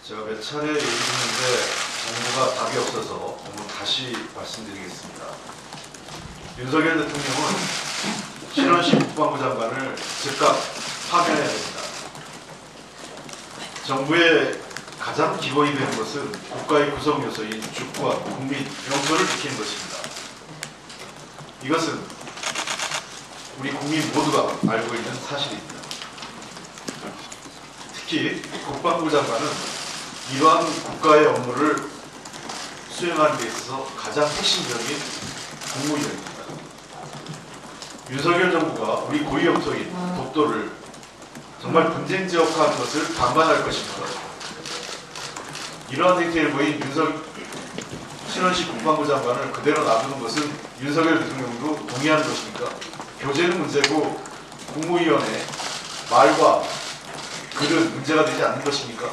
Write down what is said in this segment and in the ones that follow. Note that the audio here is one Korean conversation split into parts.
제가 몇 차례 얘기 했는데 정부가 답이 없어서 오늘 다시 말씀드리겠습니다. 윤석열 대통령은 신원식 국방부 장관을 즉각 파면해야 됩니다. 정부의 가장 기본이 되는 것은 국가의 구성 요소인 주권, 국민, 영토를 지키는 것입니다. 이것은 우리 국민 모두가 알고 있는 사실입니다. 특히 국방부 장관은 이러한 국가의 업무를 수행하는 데 있어서 가장 핵심적인 국무위원입니다. 윤석열 정부가 우리 고위 영토인 독도를 정말 분쟁 지역화한 것을 방관할 것입니다. 이러한 행태를 보인 신원식 국방부 장관을 그대로 놔두는 것은 윤석열 대통령도 동의하는 것입니까? 교재는 문제고 국무위원회 말과 글은 문제가 되지 않는 것입니까?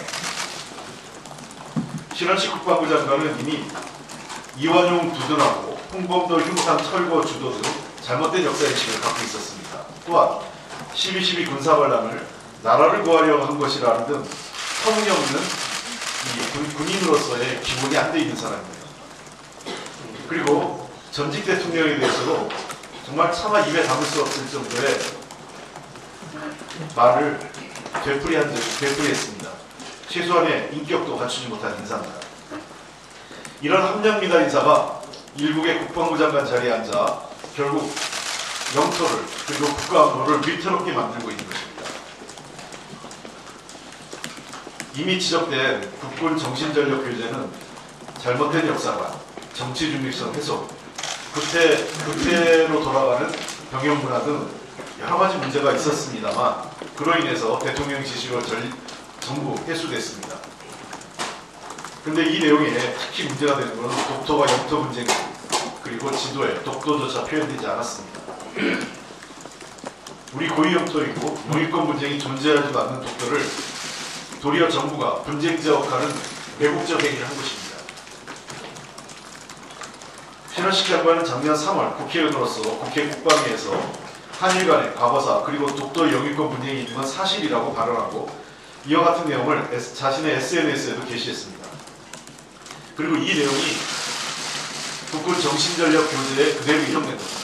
신원식 국방부 장관은 이미 이완용 두둔하고 홍범도 흉상 철거 주도 등 잘못된 역사인식을 갖고 있었습니다. 또한 12.12 군사반란을 나라를 구하려고 한 것이라는 등 터무니없는 군인으로서의 기본이 안 돼 있는 사람입니다. 그리고 전직 대통령에 대해서도 정말 차마 입에 담을 수 없을 정도의 말을 되풀이했습니다. 최소한의 인격도 갖추지 못한 인사입니다. 이런 함량미다 인사가 일국의 국방부 장관 자리에 앉아 결국 영토를 그리고 국가 안보를 위태롭게 만들고 있는 것입니다. 이미 지적된 국군 정신전력 교재는 잘못된 역사관, 정치 중립성 해소, 구태로 돌아가는 병영 문화 등 여러 가지 문제가 있었습니다만 그로 인해서 대통령 지시로 전부 해소됐습니다. 그런데 이 내용에 특히 문제가 되는 것은 독도와 영토 분쟁 그리고 지도에 독도조차 표현되지 않았습니다. 우리 고위 영토이고 영유권 분쟁이 존재하지도 않는 독도를 도리어 정부가 분쟁 지역화는 매국적 행위를 한 것입니다. 신원식 장관은 작년 3월 국회의원으로서 국회 국방위에서 한일 간의 과거사 그리고 독도 영유권 분쟁이 있는 건 사실이라고 발언하고 이와 같은 내용을 자신의 SNS에도 게시했습니다. 그리고 이 내용이 국군 정신전력 교재에 그대로 인용된 겁니다.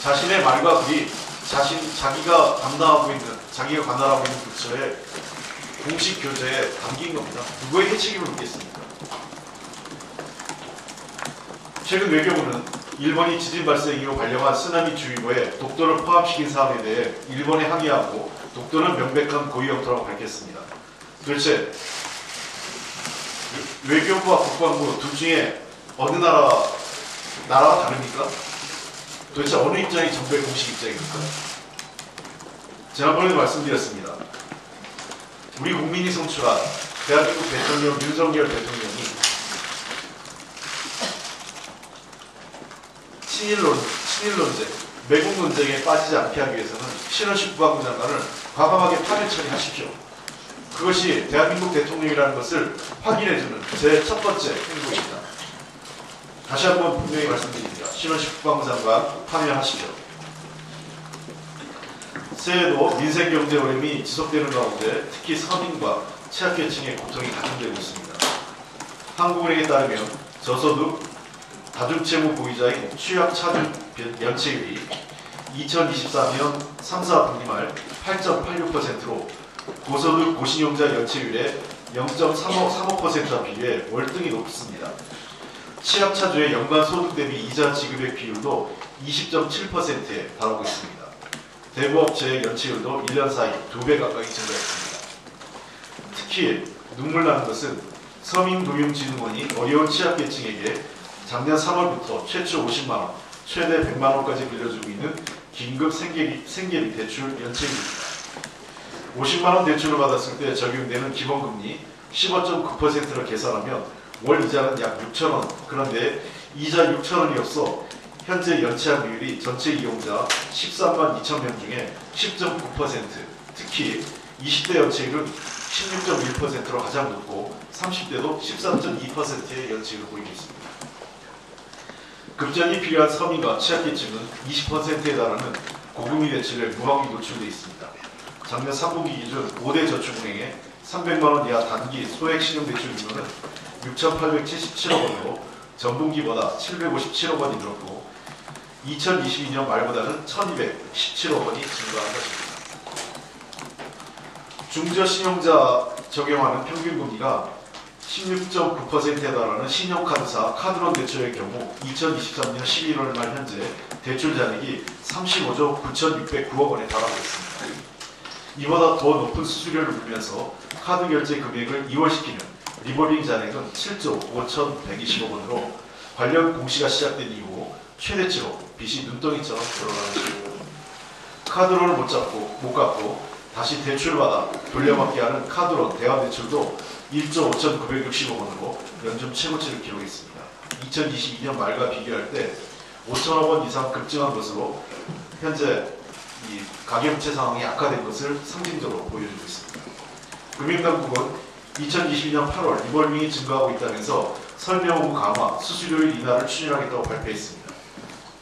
자신의 말과 글이 자기가 관할하고 있는 부처의 공식 교재에 담긴 겁니다. 누구에게 책임을 묻겠습니까? 최근 외교부는 일본이 지진 발생 이후 발령한 쓰나미 주의보에 독도를 포함시킨 사안에 대해 일본에 항의하고 독도는 명백한 고위 영토라고 밝혔습니다. 도대체 외교부와 국방부 둘 중에 어느 나라가 다릅니까? 도대체 어느 입장이 정부의 공식 입장입니까? 지난번에도 말씀드렸습니다. 우리 국민이 선출한 대한민국 대통령 윤석열 대통령이 친일 논쟁, 매국 논쟁에 빠지지 않게 하기 위해서는 신원식 국방부 장관을 과감하게 파면 처리하십시오. 그것이 대한민국 대통령이라는 것을 확인해주는 제 첫 번째 행동입니다. 다시 한번 분명히 말씀드립니다. 신원식 국방부 장관 파면하십시오. 새해도 민생경제 어려움이 지속되는 가운데 특히 서민과 취약계층의 고통이 가중되고 있습니다. 한국은행에 따르면 저소득 다중채무 보유자인 취약차등 연체율이 2024년 3, 4분기 말 8.86%로 고소득 고신용자 연체율의 0.35%와 비교해 월등히 높습니다. 취약차주의 연간 소득 대비 이자 지급액 비율도 20.7%에 달하고 있습니다. 대부업체의 연체율도 1년 사이 2배 가까이 증가했습니다. 특히 눈물 나는 것은 서민금융진흥원이 어려운 취약계층에게 작년 3월부터 최초 50만원, 최대 100만원까지 빌려주고 있는 긴급 생계비 대출 연체율입니다. 50만원 대출을 받았을 때 적용되는 기본금리 15.9%를 계산하면 월 이자는 약 6천원, 그런데 이자 6천원이었어 현재 연체한 비율이 전체 이용자 13만 2천 명 중에 10.9%, 특히 20대 연체율은 16.1%로 가장 높고 30대도 13.2%의 연체율을 보이고 있습니다. 급전이 필요한 서민과 취약계층은 20%에 달하는 고금리 대출에 무방비 노출되어 있습니다. 작년 3분기 기준 5대 저축은행의 300만 원 이하 단기 소액 신용대출 규모는 6,877억 원으로 전분기보다 757억 원이 늘었고 2022년 말보다는 1,217억 원이 증가한 것입니다. 중저신용자 적용하는 평균금리가 16.9%에 달하는 신용카드사 카드론 대출의 경우 2023년 11월 말 현재 대출 잔액이 35조 9,609억 원에 달하고 있습니다. 이보다 더 높은 수수료를 물면서 카드 결제 금액을 이월시키는 리볼빙 잔액은 7조 5,120억 원으로 관련 공시가 시작된 이후 최대치로 빚이 눈덩이처럼 늘어나는 것입니다. 카드론을 못 갚고 다시 대출을 받아 돌려받게 하는 카드론 대환대출도 1조 5,960억 원으로 연중 최고치를 기록했습니다. 2022년 말과 비교할 때 5천억 원 이상 급증한 것으로 현재 이 가계부채 상황이 악화된 것을 상징적으로 보여주고 있습니다. 금융당국은 2022년 8월 리볼빙이 증가하고 있다면서 설명 후 강화, 수수료율 인하를 추진하겠다고 발표했습니다.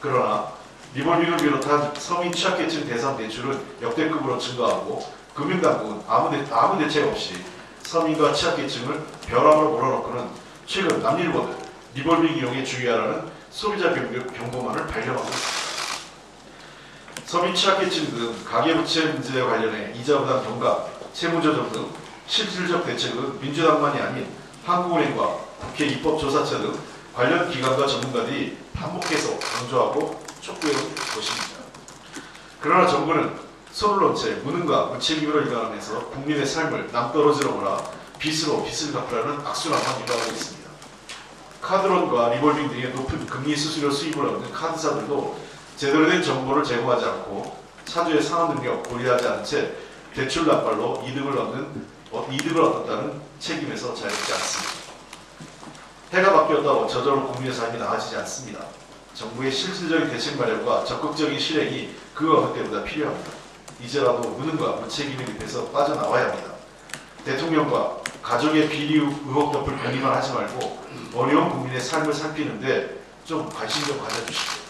그러나 리볼빙을 비롯한 서민 취약계층 대상 대출은 역대급으로 증가하고 금융당국은 아무 대책 없이 서민과 취약계층을 벼락으로 몰아넣고는 최근 남일보드 리볼빙 이용에 주의하라는 소비자 경고만을 발령하고 있습니다. 서민 취약계층 등 가계부채 문제와 관련해 이자 부담 경감, 채무조정 등 실질적 대책은 민주당만이 아닌 한국은행과 국회 입법조사처 등 관련 기관과 전문가들이 반복해서 강조하고 촉구해온 것입니다. 그러나 정부는 손을 놓은 채 무능과 무책임으로 일관하면서 국민의 삶을 남떨어지로 몰아 빚으로 빚을 갚으라는 악순환만 유발하고 있습니다. 카드론과 리볼빙 등의 높은 금리 수수료 수입을 얻는 카드사들도 제대로 된 정보를 제공하지 않고 차주의 상환 능력 고려하지 않은 채 대출 납발로 이득을 얻었다는 책임에서 자유롭지 않습니다. 해가 바뀌었다고 저절로 국민의 삶이 나아지지 않습니다. 정부의 실질적인 대책 마련과 적극적인 실행이 그 어느 때보다 필요합니다. 이제라도 무능과 무책임의 늪에서 빠져나와야 합니다. 대통령과 가족의 비리 의혹 덮을 건의만 하지 말고 어려운 국민의 삶을 살피는데 좀 관심 좀 가져주시고.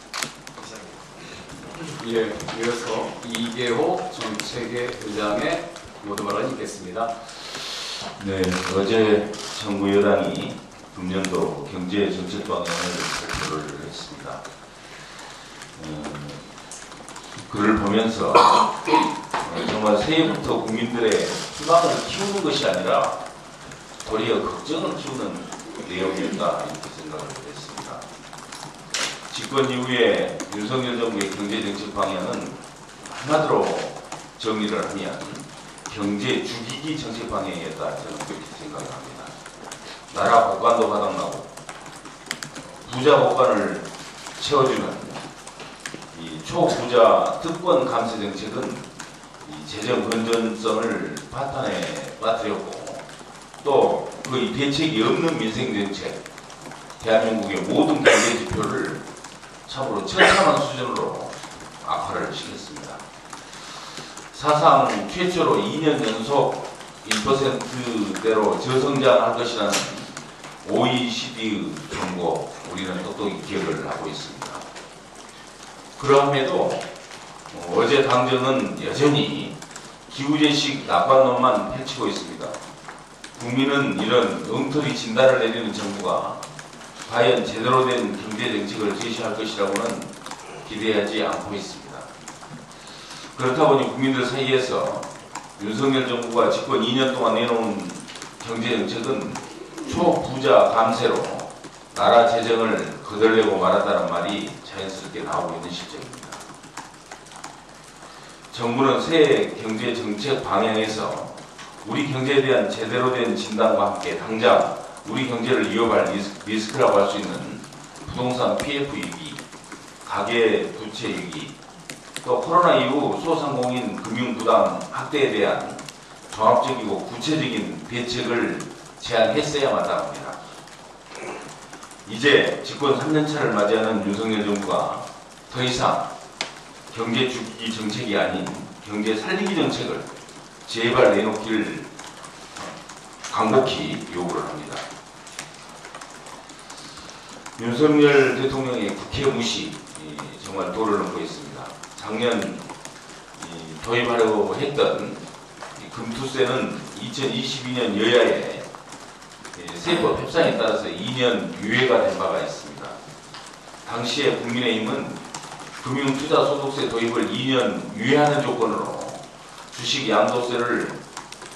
예, 이어서 이계호 정책의 의장의 모두 발언이 있겠습니다. 네, 어제 정부 여당이 금년도 경제 정책 방향을 발표를 했습니다. 그를 보면서 정말 새해부터 국민들의 희망을 키우는 것이 아니라 도리어 걱정을 키우는 내용이었다 이렇게 생각을 했습니다. 집권 이후에 윤석열 정부의 경제정책 방향은 한마디로 정리를 하면 경제 죽이기 정책 방향이었다 저는 그렇게 생각을 합니다. 나라 복관도 바닥나고 부자 복관을 채워주는 이 초부자 특권 감세 정책은 이 재정 건전성을 파탄에 빠뜨렸고 또 거의 대책이 없는 민생 정책, 대한민국의 모든 경제 지표를 참으로 처참한 수준으로 악화를 시켰습니다. 사상 최초로 2년 연속 1%대로 저성장할 것이라는 OECD의 경고, 우리는 똑똑히 기억을 하고 있습니다. 그럼에도 어제 당정은 여전히 기우제식 낙관론만 펼치고 있습니다. 국민은 이런 엉터리 진단을 내리는 정부가 과연 제대로 된 경제정책을 제시할 것이라고는 기대하지 않고 있습니다. 그렇다 보니 국민들 사이에서 윤석열 정부가 집권 2년 동안 내놓은 경제정책은 초부자 감세로 나라 재정을 거덜내고 말았다는 말이 자연스럽게 나오고 있는 실정입니다. 정부는 새 경제정책 방향에서 우리 경제에 대한 제대로 된 진단과 함께 당장 우리 경제를 이어갈 리스크라고 할 수 있는 부동산 PF 위기, 가계 부채 위기, 또 코로나 이후 소상공인 금융부담 확대에 대한 종합적이고 구체적인 대책을 제안했어야 마땅합니다. 이제 집권 3년차를 맞이하는 윤석열 정부가 더 이상 경제 죽이기 정책이 아닌 경제 살리기 정책을 제발 내놓기를 간곡히 요구를 합니다. 윤석열 대통령의 국회 무시 정말 도를 넘고 있습니다. 작년 도입하려고 했던 금투세는 2022년 여야의 세법 협상에 따라서 2년 유예가 된 바가 있습니다. 당시에 국민의힘은 금융투자소득세 도입을 2년 유예하는 조건으로 주식 양도세를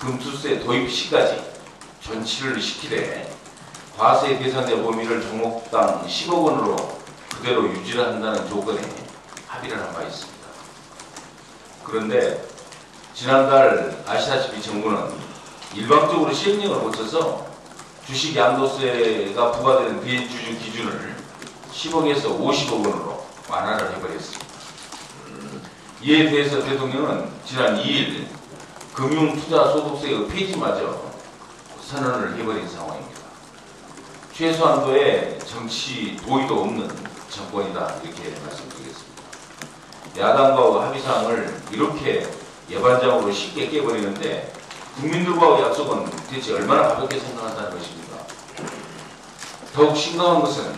금투세 도입 시까지 전치를 시키되 과세 대상자 범위를 종목당 10억 원으로 그대로 유지를 한다는 조건에 합의를 한 바 있습니다. 그런데 지난달 아시다시피 정부는 일방적으로 시행령을 거쳐서 주식 양도세가 부과되는 대주주 기준을 10억에서 50억 원으로 완화를 해버렸습니다. 이에 대해서 대통령은 지난 2일 금융투자소득세의 폐지마저 선언을 해버린 상황입니다. 최소한도의 정치 도의도 없는 정권이다 이렇게 말씀드리겠습니다. 야당과 합의사항을 이렇게 예반장으로 쉽게 깨버리는데 국민들과의 약속은 대체 얼마나 가볍게 생각한다는 것입니까? 더욱 심각한 것은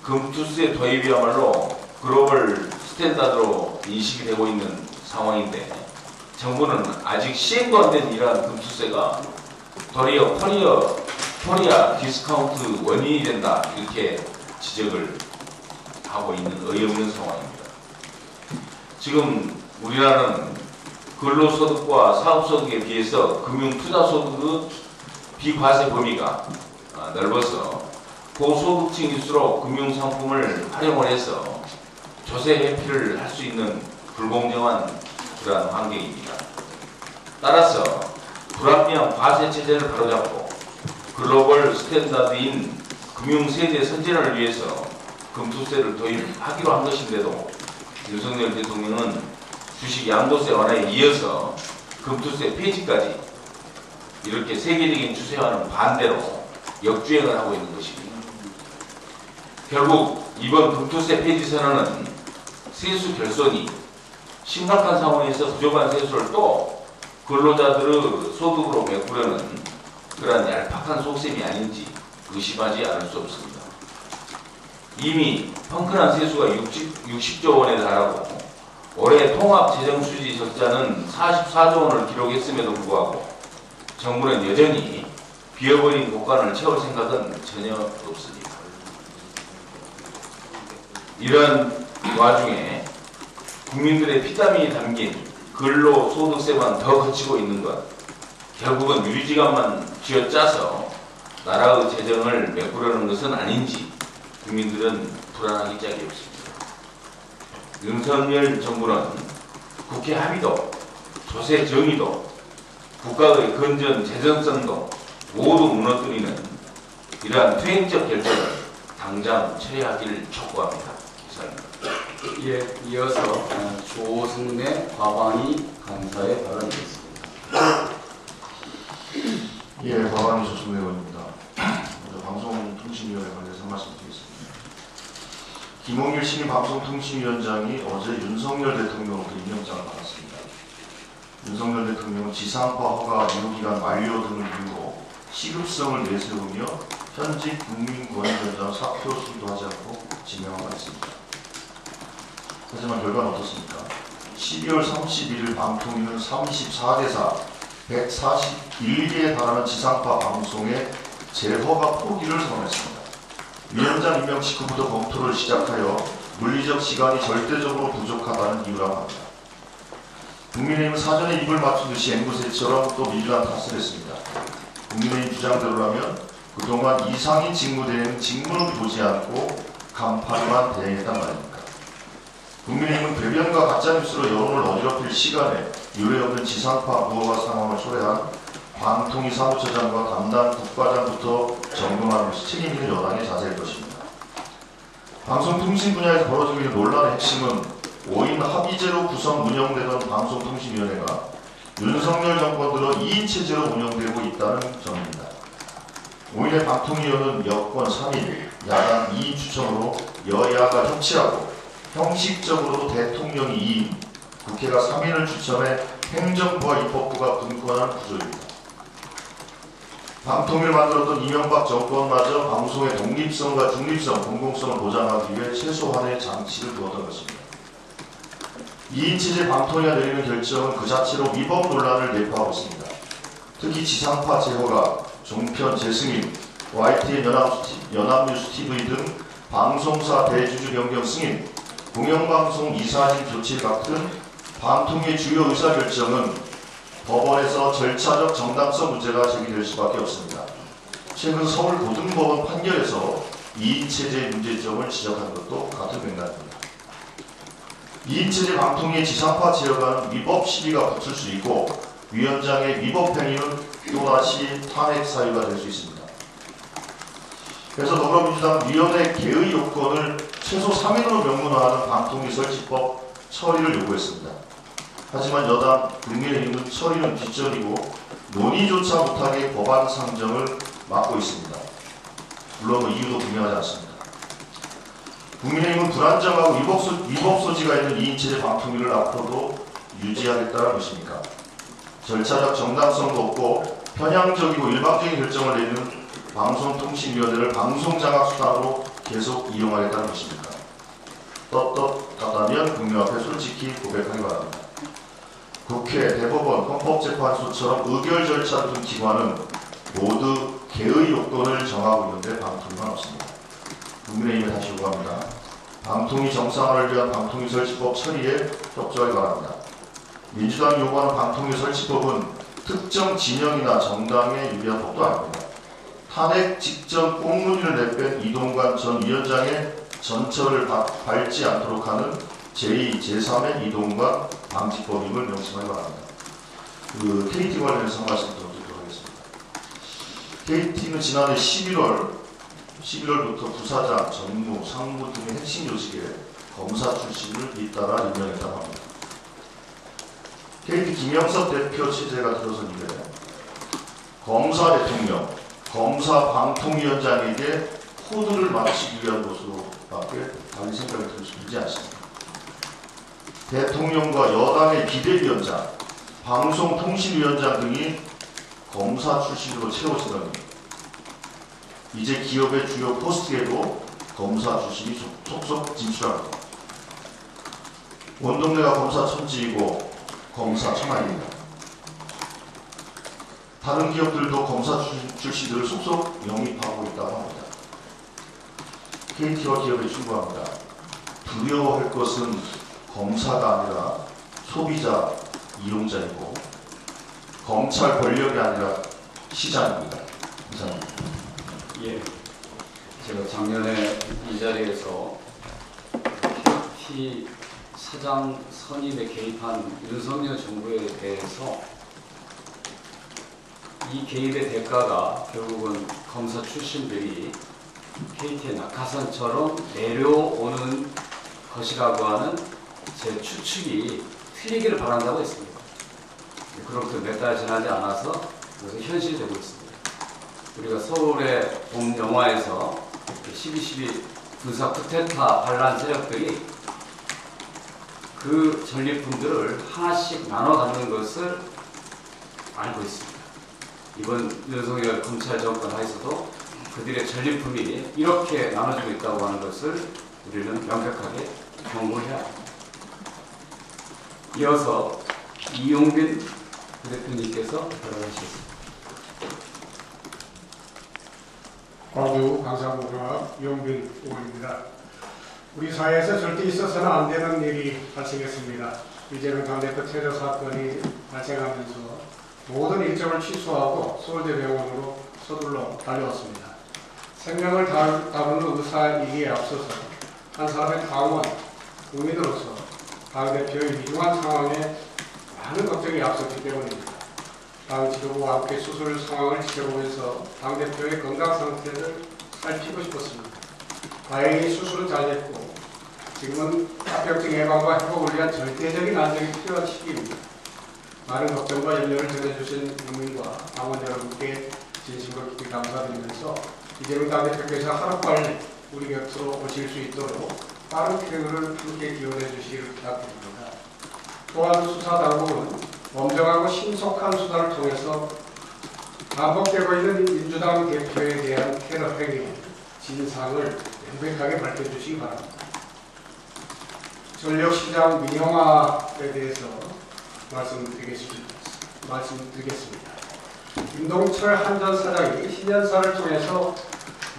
금투세 도입이야말로 글로벌 스탠다드로 인식이 되고 있는 상황인데 정부는 아직 시행도 안 된 이러한 금투세가 도리어 코리아 디스카운트 원인이 된다 이렇게 지적을 하고 있는 어이없는 상황입니다. 지금 우리나라는 근로소득과 사업소득에 비해서 금융투자소득의 비과세 범위가 넓어서 고소득층일수록 금융상품을 활용을 해서 조세 회피를 할 수 있는 불공정한 그러한 환경입니다. 따라서 불합리한 과세 체제를 바로잡고 글로벌 스탠다드인 금융세제 선진화를 위해서 금투세를 도입하기로 한 것인데도 윤석열 대통령은 주식 양도세 완화에 이어서 금투세 폐지까지 이렇게 세계적인 추세와는 반대로 역주행을 하고 있는 것입니다. 결국 이번 금투세 폐지 선언은 세수 결손이 심각한 상황에서 부족한 세수를 또 근로자들의 소득으로 메꾸려는 그러한 얄팍한 속셈이 아닌지 의심하지 않을 수 없습니다. 이미 펑크난 세수가 60조 원에 달하고 올해 통합재정수지 적자는 44조 원을 기록했음에도 불구하고 정부는 여전히 비어버린 곳간을 채울 생각은 전혀 없습니다. 이런 와중에 국민들의 피땀이 담긴 근로소득세만 더 거치고 있는 것, 결국은 유리지갑만 쥐어짜서 나라의 재정을 메꾸려는 것은 아닌지 국민들은 불안하기 짝이 없습니다. 윤석열 정부는 국회 합의도, 조세 정의도, 국가의 건전 재정성도 모두 무너뜨리는 이러한 퇴행적 결정을 당장 처리하기를 촉구합니다. 이상입니다. 예, 이어서 조승래 과방위 간사의 발언이겠습니다. 예, 과방위 조승래 의원입니다. 먼저 방송통신위원회 관련해서 말씀드리겠습니다. 김홍일 신임 방송통신위원장이 어제 윤석열 대통령으로부터 임명장을 받았습니다. 윤석열 대통령은 지상파 허가 유효기간 만료 등을 이유로 시급성을 내세우며 현직 국민권익위원장 사표 수리도 하지 않고 지명한 바 있습니다. 하지만 결과는 어떻습니까? 12월 31일 방통위는 34대사 141개에 달하는 지상파 방송의 재허가 포기를 선언했습니다. 위원장 임명 직후부터 검토를 시작하여 물리적 시간이 절대적으로 부족하다는 이유라고 합니다. 국민의힘은 사전에 입을 맞춘 듯이 앵무새처럼 또 민주당 탓을 했습니다. 국민의힘 주장대로라면 그동안 이상인 직무대행 직무는 보지 않고 간판만 대행했단 말입니까? 국민의힘은 배변과 가짜뉴스로 여론을 어지럽힐 시간에 유례없는 지상파 무허가 상황을 초래한 방통위 사무처장과 담당 국과장부터 점검하면서 책임 있는 여당의 자세일 것입니다. 방송통신 분야에서 벌어지고 있는 논란의 핵심은 5인 합의제로 구성 운영되던 방송통신위원회가 윤석열 정권 들어 2인 체제로 운영되고 있다는 점입니다. 5인의 방통위원은 여권 3인, 야당 2인 추천으로 여야가 협치하고 형식적으로도 대통령이 2인, 국회가 3인을 추천해 행정부와 입법부가 분권하는 구조입니다. 방통위를 만들었던 이명박 정권마저 방송의 독립성과 중립성, 공공성을 보장하기 위해 최소한의 장치를 두었던 것입니다. 2인 체제 방통위가 내리는 결정은 그 자체로 위법 논란을 내포하고 있습니다. 특히 지상파 제허가, 종편 재승인, YTN 연합뉴스 TV 등 방송사 대주주 변경 승인, 공영방송 이사진 조치 같은 방통위의 주요 의사결정은 법원에서 절차적 정당성 문제가 제기될 수밖에 없습니다. 최근 서울고등법원 판결에서 이인체제의 문제점을 지적한 것도 같은 맥락입니다. 이인체제 방통위의 지상파 제어가는 위법 시비가 붙을 수 있고 위원장의 위법 행위는 또다시 탄핵 사유가 될 수 있습니다. 그래서 더불어민주당 위원회 개의 요건을 최소 3인으로 명문화하는 방통위 설치법 처리를 요구했습니다. 하지만 여당 국민의힘은 처리는 뒷전이고 논의조차 못하게 법안 상정을 막고 있습니다. 물론 그 이유도 분명하지 않습니다. 국민의힘은 불안정하고 위법 소지가 있는 이인체제 방통위를 앞으로도 유지하겠다는 것입니까? 절차적 정당성도 없고 편향적이고 일방적인 결정을 내리는 방송통신위원회를 방송장악수단으로 계속 이용하겠다는 것입니까? 떳떳하다면 국민 앞에 솔직히 고백하기 바랍니다. 국회, 대법원, 헌법재판소처럼 의결 절차를 둔 기관은 모두 개의 요건을 정하고 있는데 방통위만 없습니다. 국민의힘에 다시 요구합니다. 방통위 정상화를 위한 방통위 설치법 처리에 협조하기 바랍니다. 민주당이 요구하는 방통위 설치법은 특정 진영이나 정당에 유리한 법도 아닙니다. 탄핵 직전 꽁무니를 내뺀 이동관 전 위원장의 전철을 밟지 않도록 하는 제2, 제3의 이동관 방지법임을 명심하기 바랍니다. 그 KT 관련해서 한 말씀 드리도록 하겠습니다. KT는 지난해 11월부터 부사장, 전무, 상무 등의 핵심 요직에 검사 출신을 잇따라 임명했다고 합니다. KT 김영섭 대표 체제가 들어선 이래 검사 대통령, 검사 방통위원장에게 코드를 맞추기 위한 것으로밖에 다른 생각이 들지 않습니다. 대통령과 여당의 비대위원장, 방송통신위원장 등이 검사 출신으로 채워지더니 이제 기업의 주요 포스트에도 검사 출신이 속속 진출합니다. 온 동네가 검사 천지이고 검사 천하입니다. 다른 기업들도 검사 출신들을 속속 영입하고 있다고 합니다. KT와 기업에 충고합니다. 두려워할 것은 검사가 아니라 소비자, 이용자이고 검찰 권력이 아니라 시장입니다. 감사합니다. 예, 제가 작년에 이 자리에서 KT 사장 선임에 개입한 윤석열 정부에 대해서 이 개입의 대가가 결국은 검사 출신들이 KT의 낙하산처럼 내려오는 것이라고 하는 제 추측이 틀리기를 바란다고 했습니다. 그렇게 몇 달 지나지 않아서 그것이 현실이 되고 있습니다. 우리가 서울의 봄 영화에서 12.12 군사 쿠데타 반란 세력들이 그 전리품들을 하나씩 나눠 갖는 것을 알고 있습니다. 이번 윤석열 검찰 정권 하에서도 그들의 전리품이 이렇게 나눠지고 있다고 하는 것을 우리는 명백하게 경고해야 합니다. 이어서 이용빈 부대표님께서 발언하시겠습니다. 광주 광산고등학 이용빈 의원입니다. 우리 사회에서 절대 있어서는 안 되는 일이 발생했습니다. 이재명 당대표 테러 사건이 발생하면서 모든 일정을 취소하고 서울대병원으로 서둘러 달려왔습니다. 생명을 다루는 의사이기에 앞서서 한 사람의 당원, 국민으로서 당대표의 위중한 상황에 많은 걱정이 앞섰기 때문입니다. 당 지도부와 함께 수술 상황을 지켜보면서 당대표의 건강 상태를 살피고 싶었습니다. 다행히 수술은 잘 됐고 지금은 합병증 예방과 회복을 위한 절대적인 안정이 필요한 시기입니다. 많은 걱정과 염려를 전해주신 국민과 당원 여러분께 진심으로 깊이 감사드리면서 이재명 당대표께서 하루빨리 우리 곁으로 오실 수 있도록 빠른 쾌유를 함께 기원해 주시기를 부탁드립니다. 또한 수사 당국은 엄정하고 신속한 수사를 통해서 반복되고 있는 민주당 대표에 대한 테러 행위 진상을 명백하게 밝혀주시기 바랍니다. 전력시장 민영화에 대해서 말씀드리겠습니다. 김동철 한전 사장이 신년사를 통해서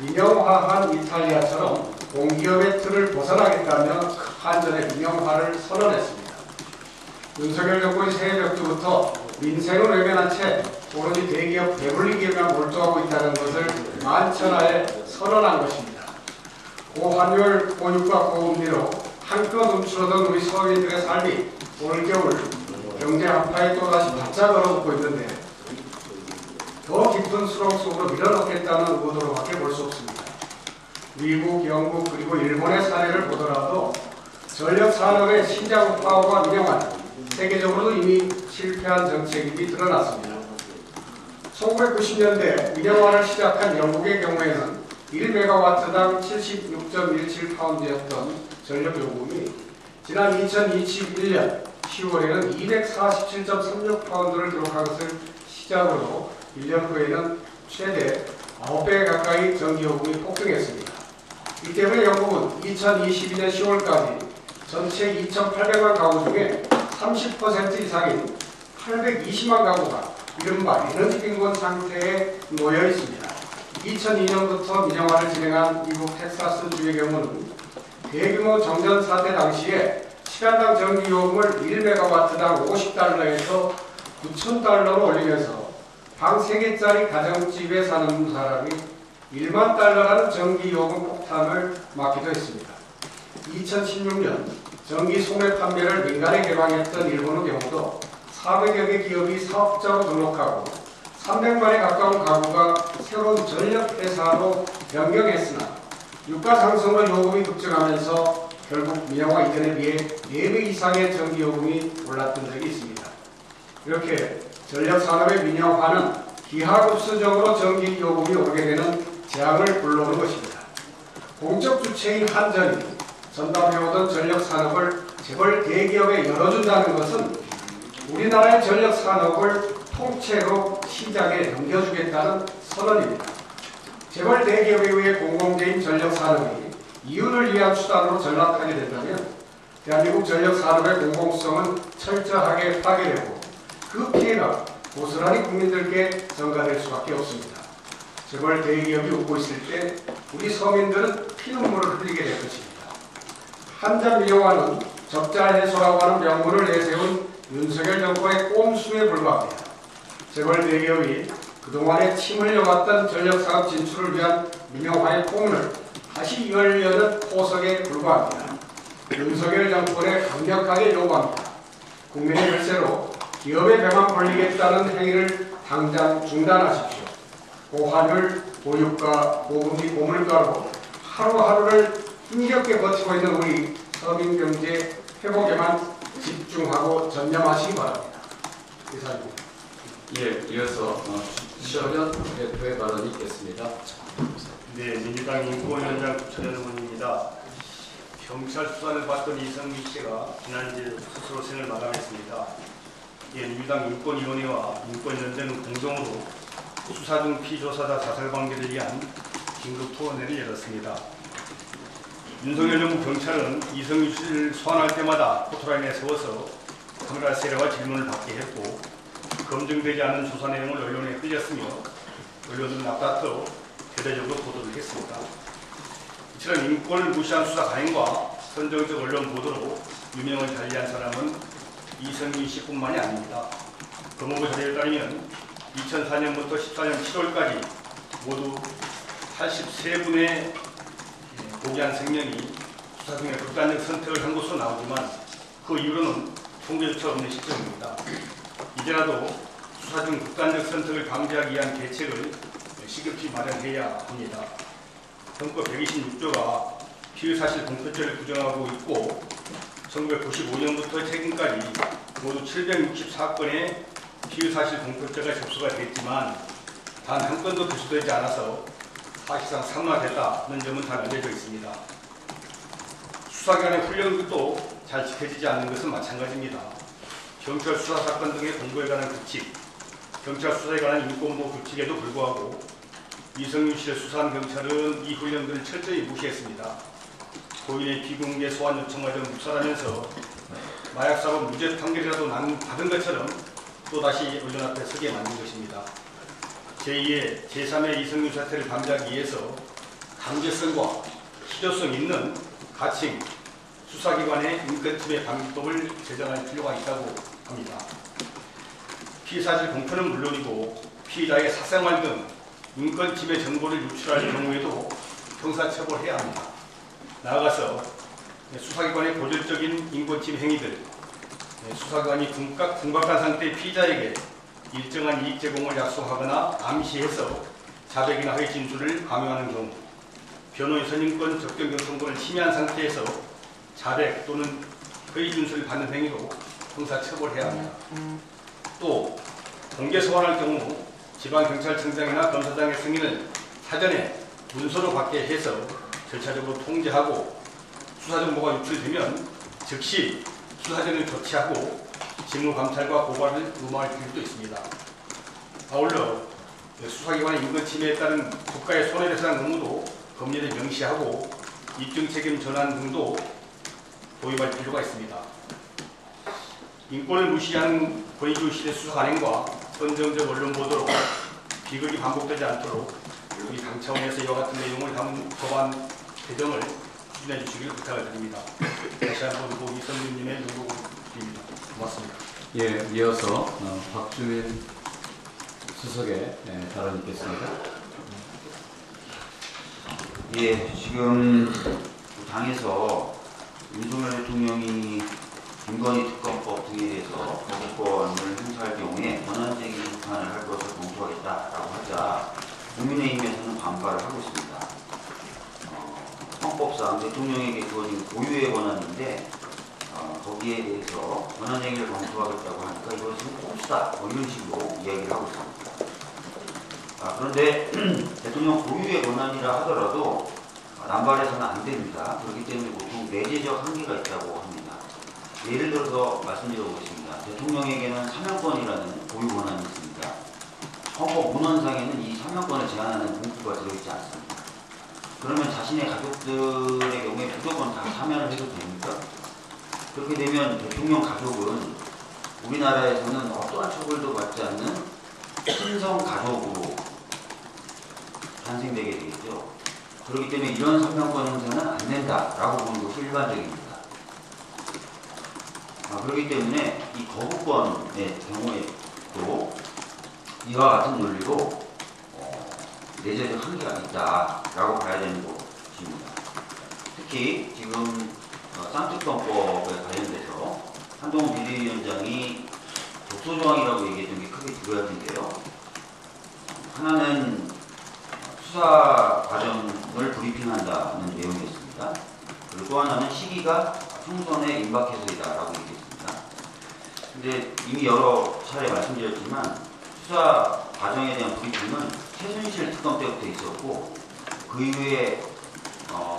민영화한 이탈리아처럼 공기업의 틀을 벗어나겠다며 한전의 민영화를 선언했습니다. 윤석열 정부의 새해 벽두부터 민생을 외면한 채 오로지 대기업 배불리기에만 몰두하고 있다는 것을 만천하에 선언한 것입니다. 고환율, 고유가, 고금리로 한껏 움츠러든 우리 서민들의 삶이 올겨울 경제 한파에 또다시 바짝 얼어붙고 있는데 더 깊은 수렁 속으로 밀어넣겠다는 의도로밖에 볼 수 없습니다. 미국, 영국 그리고 일본의 사례를 보더라도 전력산업의 시장화와 민영화는 세계적으로도 이미 실패한 정책임이 드러났습니다. 1990년대 민영화를 시작한 영국의 경우에는 1메가와트당 76.17파운드였던 전력 요금이 지난 2021년 10월에는 247.36파운드를 기록한 것을 시작으로 1년 후에는 최대 9배 가까이 전기요금이 폭등했습니다. 이 때문에 영국은 2022년 10월까지 전체 2,800만 가구 중에 30% 이상인 820만 가구가 이른바 에너지 빈곤 상태에 놓여 있습니다. 2002년부터 민영화를 진행한 미국 텍사스주의 경우는 대규모 정전 사태 당시에 시간당 전기요금을 1메가와트당 50달러에서 9,000달러로 올리면서 방 3개짜리 가정집에 사는 사람이 1만 달러라는 전기요금 폭탄을 맞기도 했습니다. 2016년 전기 소매 판매를 민간에 개방했던 일본의 경우도 400여 개 기업이 사업자로 등록하고 300만에 가까운 가구가 새로운 전력회사로 변경했으나 유가 상승으로 요금이 급증하면서 결국 민영화 이전에 비해 4배 이상의 전기요금이 올랐던 적이 있습니다. 이렇게 전력산업의 민영화는 기하급수적으로 전기요금이 오르게 되는 재앙을 불러오는 것입니다. 공적 주체인 한전이 전담해오던 전력산업을 재벌 대기업에 열어준다는 것은 우리나라의 전력산업을 통째로 시장에 넘겨주겠다는 선언입니다. 재벌 대기업에 의해 공공재인 전력산업이 이윤을 위한 수단으로 전락하게 된다면 대한민국 전력산업의 공공성은 철저하게 파괴되고 그 피해가 고스란히 국민들께 전가될 수밖에 없습니다. 재벌 대기업이 웃고 있을 때 우리 서민들은 피눈물을 흘리게 될 것입니다. 한전 민영화는 적자 해소라고 하는 명분을 내세운 윤석열 정권의 꼼수에 불과합니다. 재벌 대기업이 그동안에 침 흘려왔던 전력사업 진출을 위한 민영화의 포문을 다시 열려는 포석에 불과합니다. 윤석열 정권에 강력하게 요구합니다. 국민의 열쇠로 기업의 배만 벌리겠다는 행위를 당장 중단하십시오. 고환율, 고유가, 고금리, 고물가로 하루하루를 힘겹게 버티고 있는 우리 서민 경제 회복에만 집중하고 전념하시기 바랍니다. 이상입니다. 예, 이어서 최현 대표의 발언이 있겠습니다. 네, 민주당 인권위원장 최현 의원입니다. 경찰 수사를 받던 이성미 씨가 지난주 스스로 생을 마감했습니다. 예, 민주당 인권위원회와 인권연대는 공동으로 수사 중 피조사자 자살 관계를 위한 긴급 토론회를 열었습니다. 윤석열 정부 경찰은 이성미 씨를 소환할 때마다 포토라인에 세워서 카메라 세례와 질문을 받게 했고 검증되지 않은 조사 내용을 언론에 흘렸으며 언론은 앞다퉈 대대적으로 보도를 했습니다. 이처럼 인권을 무시한 수사 관행과 선정적 언론 보도로 유명을 달리한 사람은 이성미 씨뿐만이 아닙니다. 법무부 자료에 따르면 2004년부터 14년 7월까지 모두 83분의 고귀한 생명이 수사 중에 극단적 선택을 한 것으로 나오지만 그 이유로는 통계조차 없는 시점입니다. 이제라도 수사 중 극단적 선택을 방지하기 위한 대책을 시급히 마련해야 합니다. 헌법 126조가 피의사실 공표죄를 규정하고 있고 1995년부터 최근까지 모두 764건의 피의사실 공표죄가 접수가 됐지만 단 한 건도 기소되지 않아서 사실상 산만했다는 점은 잘 알려져 있습니다. 수사기관의 훈련도 잘 지켜지지 않는 것은 마찬가지입니다. 경찰 수사 사건 등의 공고에 관한 규칙, 경찰 수사에 관한 인권보호 규칙에도 불구하고 이성윤 씨를 수사한 경찰은 이 훈련들을 철저히 무시했습니다. 고인의 비공개 소환 요청마저 묵살하면서 마약사고 무죄 판결이라도 받은 것처럼 또다시 언론 앞에 서게 만든 것입니다. 제2의 제3의 이성균 사태를 방지하기 위해서 강제성과 실효성 있는 가칭 수사기관의 인권침해 방지법을 제정할 필요가 있다고 합니다. 피의사실 공표는 물론이고 피의자의 사생활 등 인권침해 정보를 유출할 경우에도 형사처벌해야 합니다. 나아가서 수사기관의 고질적인 인권침해 행위들, 수사관이 궁박한 상태의 피의자에게 일정한 이익 제공을 약속하거나 암시해서 자백이나 허위 진술을 강요하는 경우, 변호인 선임권 접견 경선권을 침해한 상태에서 자백 또는 허위 진술을 받는 행위로 형사처벌해야 합니다. 또 공개 소환할 경우 지방경찰청장이나 검사장의 승인을 사전에 문서로 받게 해서 절차적으로 통제하고 수사정보가 유출되면 즉시 수사전을 조치하고 직무감찰과 고발을 무마할 필요도 있습니다. 아울러 수사기관의 인권침해에 따른 국가의 손해배상 의무도 법률에 명시하고 입증책임 전환 등도 도입할 필요가 있습니다. 인권을 무시하는 권위주의 시대 수사 관행과 선정적 언론 보도로 비극이 반복되지 않도록 우리 당 차원에서 이와 같은 내용을 담은 법안 개정을 추진해 주시길 부탁을 드립니다. 다시 한번 이성균님의 요구를 드립니다. 고맙습니다. 예, 이어서 박주민 수석의 발언이 있겠습니다. 예, 지금 당에서 윤석열 대통령이 김건희 특검법 등에 대해서 거부권을 행사할 경우에 권한쟁의 비판을 할 것을 검토하겠다라고 하자 국민의힘에서는 반발을 하고 있습니다. 헌법상 대통령에게 주어진 고유의 권한인데 거기에 대해서 권한쟁의를 검토하겠다고 하니까 이것은 꼼수다 이런 식으로 이야기를 하고 있습니다. 그런데 대통령 고유의 권한이라 하더라도 남발해서는 안 됩니다. 그렇기 때문에 보통 내재적 한계가 있다고 합니다. 예를 들어서 말씀드려보겠습니다. 대통령에게는 사면권이라는 고유 권한이 있습니다. 헌법 문헌상에는 이 사면권을 제한하는 문구가 들어있지 않습니다. 그러면 자신의 가족들의 경우에 무조건 다 사면을 해도 됩니까? 그렇게 되면 대통령 가족은 우리나라에서는 어떠한 처벌도 받지 않는 친성 가족으로 탄생되게 되겠죠. 그렇기 때문에 이런 사면권 행사는 안 된다라고 보는 것이 일반적입니다. 그렇기 때문에 이 거부권의 경우에도 이와 같은 논리로 내재적 한계가 있다라고 봐야 되는 것입니다. 특히 지금 쌍특검법에 관련돼서 한동훈 비대위원장이 독소조항이라고 얘기했던 게 크게 두 가지인데요. 하나는 수사 과정을 브리핑한다는 내용이었습니다. 그리고 또 하나는 시기가 총선에 임박해서이다라고 얘기했습니다. 근데 이미 여러 차례 말씀드렸지만 수사 과정에 대한 브리핑은 최순실 특검 때부터 있었고 그 이후에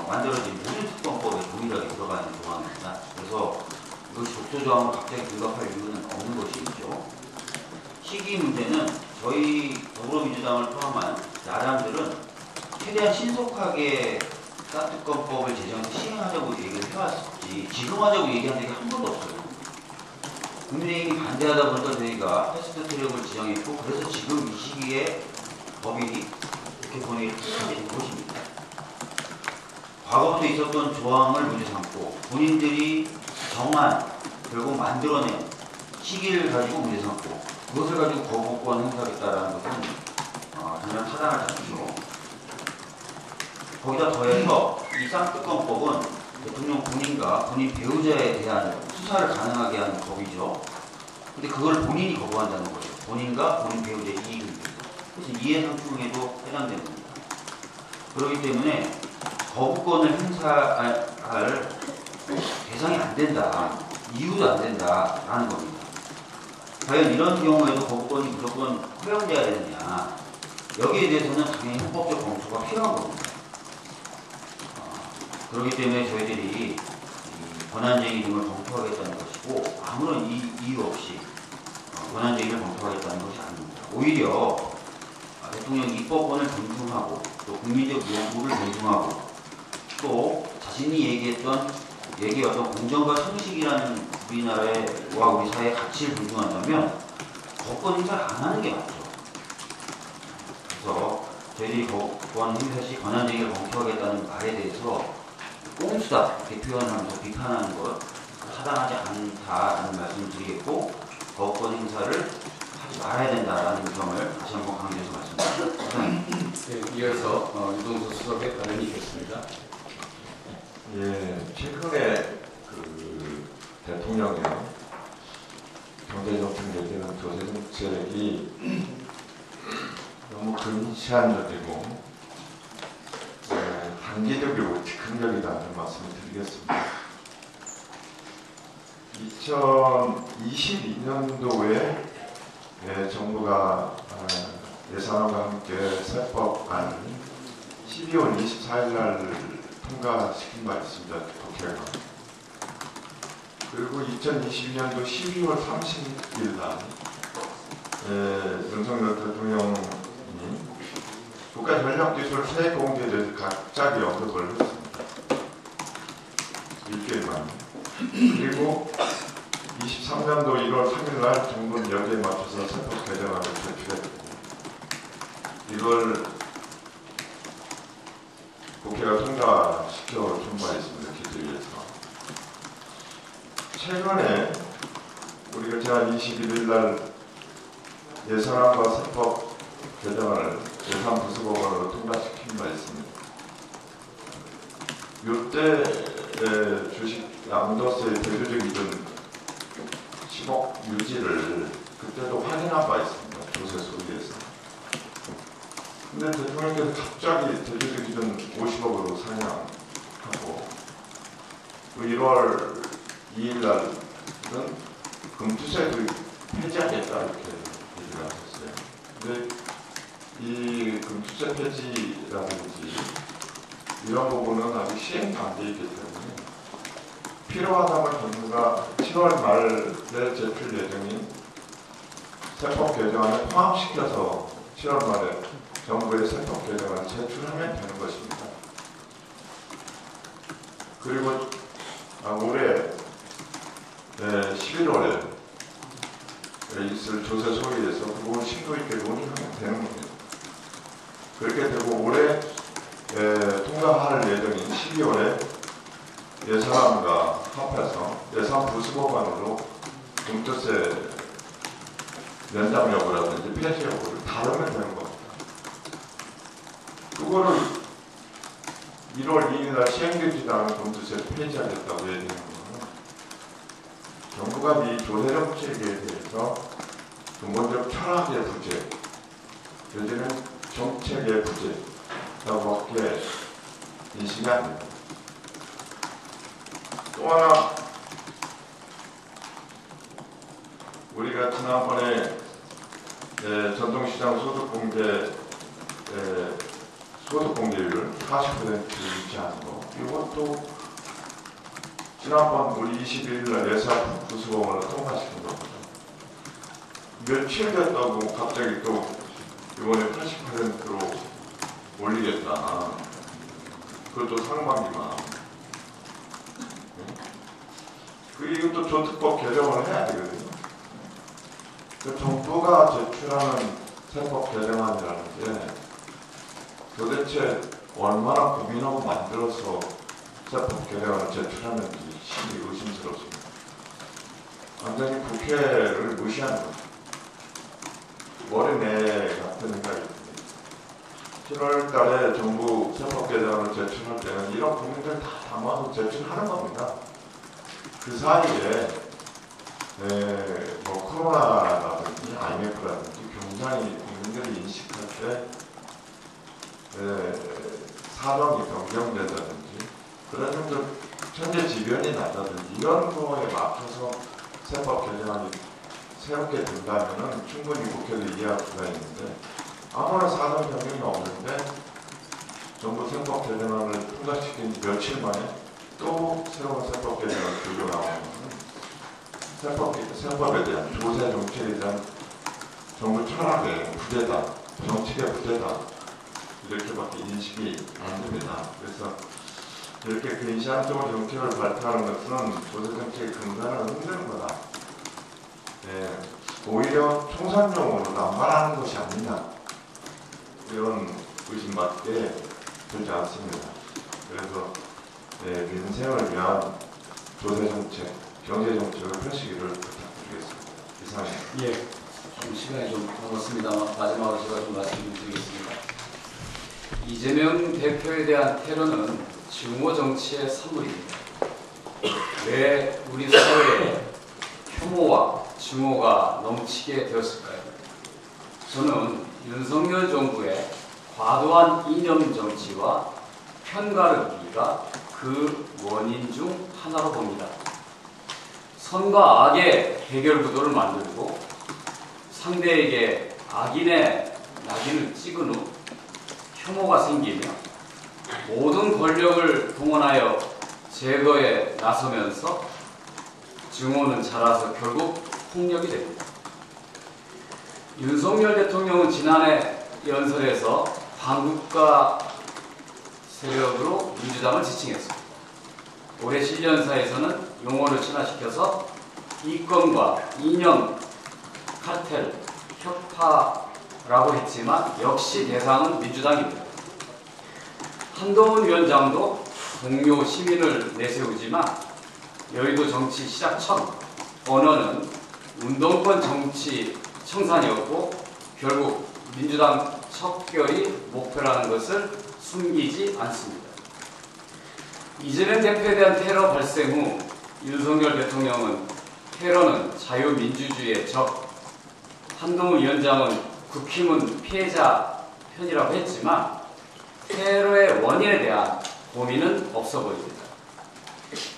만들어진 모든 특검법에 동일하게 들어가는 조항입니다. 그래서 이것이 독소조항으로 갑자기 불가할 이유는 없는 것이죠. 시기 문제는 저희 더불어민주당을 포함한 야당들은 최대한 신속하게 쌍특검법을 제정해서 시행하자고 얘기를 해왔지 지금 하자고 얘기한 적이 한 번도 없어요. 국민의힘이 반대하다 보니까 저희가 패스트 트랙을 지정했고 그래서 지금 이 시기에 법이 이렇게 본회의를 하게 된 것입니다. 과거부터 있었던 조항을 문제 삼고 본인들이 정한 결국 만들어낸 시기를 가지고 문제 삼고 그것을 가지고 거부권 행사하겠다라는 것은 전혀 타당하지 않죠. 거기다 더해서 이 쌍특검법은 대통령 본인과 본인 배우자에 대한 수사를 가능하게 하는 법이죠. 근데 그걸 본인이 거부한다는 거죠. 본인과 본인 배우자의 이익을 위해서. 그래서 이해상충에도 해당되는 겁니다. 그렇기 때문에 거부권을 행사할 대상이 안 된다. 이유도 안 된다라는 겁니다. 과연 이런 경우에도 거부권이 무조건 허용돼야 되느냐. 여기에 대해서는 당연히 헌법적 검토가 필요한 겁니다. 그렇기 때문에 저희들이 권한쟁의 등을 검토하겠다는 것이고 아무런 이유 없이 권한쟁의를 검토하겠다는 것이 아닙니다. 오히려 대통령 입법권을 존중하고 또 국민적 요구를 존중하고 또 자신이 얘기했던 어떤 공정과 상식이라는 우리나라와 우리 사회의 가치를 존중한다면 거부권 행사를 안 하는 게 맞죠. 저희들이 보안 행사 시 권한쟁의를 검토하겠다는 말에 대해서 꼼수다 이렇게 표현하면서 비판하는 것 타당하지 않다라는 말씀을 드리겠고 거부권 행사를 하지 말아야 된다라는 점을 다시 한번 강조해서 말씀드립니다. 네, 이어서 유동수 수석의 발언이 있겠습니다. 예, 최근에 대통령의 경제정책 내지는 조세정책이 너무 근시안적이고 단기적이고 즉흥적이다는 말씀을 드리겠습니다. 2022년도에 정부가 예산안과 함께 세법안을 12월 24일 날 통과시킨 바 있습니다. 국회가. 그리고 2022년도 12월 30일 날 윤석열 대통령이 국가전략기술 세액 공개에 대해서 갑자기 언급을 했습니다. 일주일만. 그리고 23년도 1월 3일 날 정부는 여기에 맞춰서 세법 개정안을 제출했고 이걸 국회가 통과시켜 준 바 있습니다. 기재위에서. 최근에 우리가 지난 21일 날 예산안과 세법 개정안을 예산 부수법안으로 통과시킨 바 있습니다. 이때 주식 양도세 대조적 이전 10억 유지를 그때도 확인한 바 있습니다. 조세 소위에서. 근데 대통령께서 갑자기 대조적 이전 50억으로 상향하고 또 1월 2일 날은 금투세도 폐지하겠다 이렇게 얘기를 하셨어요. 근데 이 금투세 폐지라든지 이런 부분은 아직 시행도 안 돼 있기 때문에 필요하다면 정부가 7월 말에 제출 예정인 세법 개정안을 포함시켜서 7월 말에 정부의 세법 개정안을 제출하면 되는 것입니다. 그리고 올해 11월에 있을 조세 소위에서 그 부분 심도 있게 논의하면 되는 겁니다. 그렇게 되고 올해 통과할 예정인 12월에 예산안과 합해서 예산 부수법안으로 금투세 연장 여부라든지 폐지 여부를 다루면 되는 겁니다. 그거를 1월 2일 날 시행되지도 않은 금투세를 폐지하겠다고 얘기하는 거는 정부가 이 조세정책에 대해서 근본적 철학의 부재, 내지는 정책의 부재라고밖에 인식이 안 됩니다. 또 하나 우리가 지난번에 전통시장 소득공개율 40% 유지하는 거 이것도 지난번 우리 21일 날 예산 부수법안을 통과시킨 겁니다. 며칠 됐다고 갑자기 또 이번에 80%로 올리겠다. 그것도 상반기만. 그리고 또 조특법 개정을 해야 되거든요. 그 정부가 제출하는 세법 개정안이라는 게 도대체 얼마나 고민하고 만들어서 세법 개정안을 제출하는지 심히 의심스럽습니다. 완전히 국회를 무시하는 거죠. 머리내 같은 생각이 듭니다. 7월 달에 정부 세법 개정안을 제출할 때는 이런 국민들 다 담아서 제출하는 겁니다. 그 사이에 뭐 코로나라든지 IMF라든지 굉장히 국민들이 인식할 때 사정이 변경된다든지 그런 정도 천재지변이 났다든지 이런 거에 맞춰서 세법 개정안이 새롭게 된다면 충분히 국회도 이해할 수가 있는데 아무런 사정 변경이 없는데 정부 세법 개정안을 통과시킨 지 며칠 만에 또 새로운 세법 개정을 들고 나오는 것은 세법에 대한 조세 정책에 대한 정부 철학의 부재다, 정책의 부재다 이렇게밖에 인식이 안 됩니다. 그래서 이렇게 근시안적으로 정책을 발표하는 것은 조세 정책의 근간을 흔드는 거다. 오히려 총선용으로 남발하는 것이 아니냐 이런 의심받게 되지 않습니다. 그래서 민생을 위한 조세정책, 경제정책을 펼치기를 부탁드리겠습니다. 이상입니다. 예, 좀 시간이 좀 남았습니다만 마지막으로 제가 좀 말씀 좀 드리겠습니다. 이재명 대표에 대한 테러는 증오 정치의 산물입니다. 왜 우리 사회에 혐오와 증오가 넘치게 되었을까요? 저는 윤석열 정부의 과도한 이념 정치와 편가르기가 그 원인 중 하나로 봅니다. 선과 악의 대결 구도를 만들고 상대에게 악인의 낙인을 찍은 후 혐오가 생기며 모든 권력을 동원하여 제거에 나서면서 증오는 자라서 결국 폭력이 됩니다. 윤석열 대통령은 지난해 연설에서 반국가 세력으로 민주당을 지칭했습니다. 올해 신년사에서는 용어를 친화시켜서 이권과 이념, 카르텔, 혁파라고 했지만 역시 대상은 민주당입니다. 한동훈 위원장도 동료 시민을 내세우지만 여의도 정치 시작 첫 언어는 운동권 정치 청산이었고 결국 민주당 척결이 목표라는 것을 숨기지 않습니다. 이재명 대표에 대한 테러 발생 후 윤석열 대통령은 테러는 자유민주주의의 적, 한동훈 위원장은 국힘은 피해자 편이라고 했지만 테러의 원인에 대한 고민은 없어 보입니다.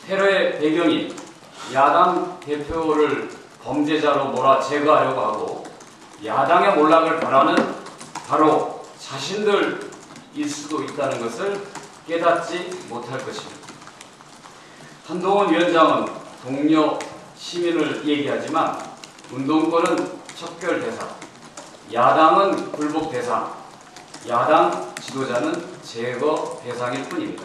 테러의 배경이 야당 대표를 범죄자로 몰아 제거하려고 하고 야당의 몰락을 바라는 바로 자신들일 수도 있다는 것을 깨닫지 못할 것입니다. 한동훈 위원장은 동료 시민을 얘기하지만 운동권은 척결 대상, 야당은 굴복 대상, 야당 지도자는 제거 대상일 뿐입니다.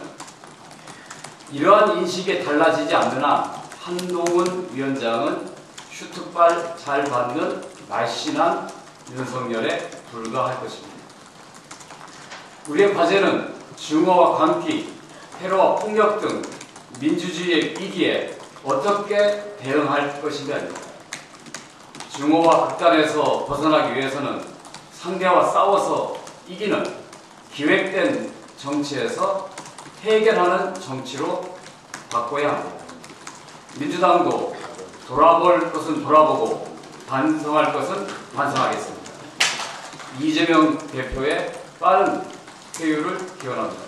이러한 인식이 달라지지 않는 한 한동훈 위원장은 슈트발 잘 받는 날씬한 윤석열에 불과할 것입니다. 우리의 과제는 증오와 광기, 테러와 폭력 등 민주주의의 위기에 어떻게 대응할 것인가입니다. 증오와 극단에서 벗어나기 위해서는 상대와 싸워서 이기는 기획된 정치에서 해결하는 정치로 바꿔야 합니다. 민주당도 돌아볼 것은 돌아보고 반성할 것은 반성하겠습니다. 이재명 대표의 빠른 퇴유를 기원합니다.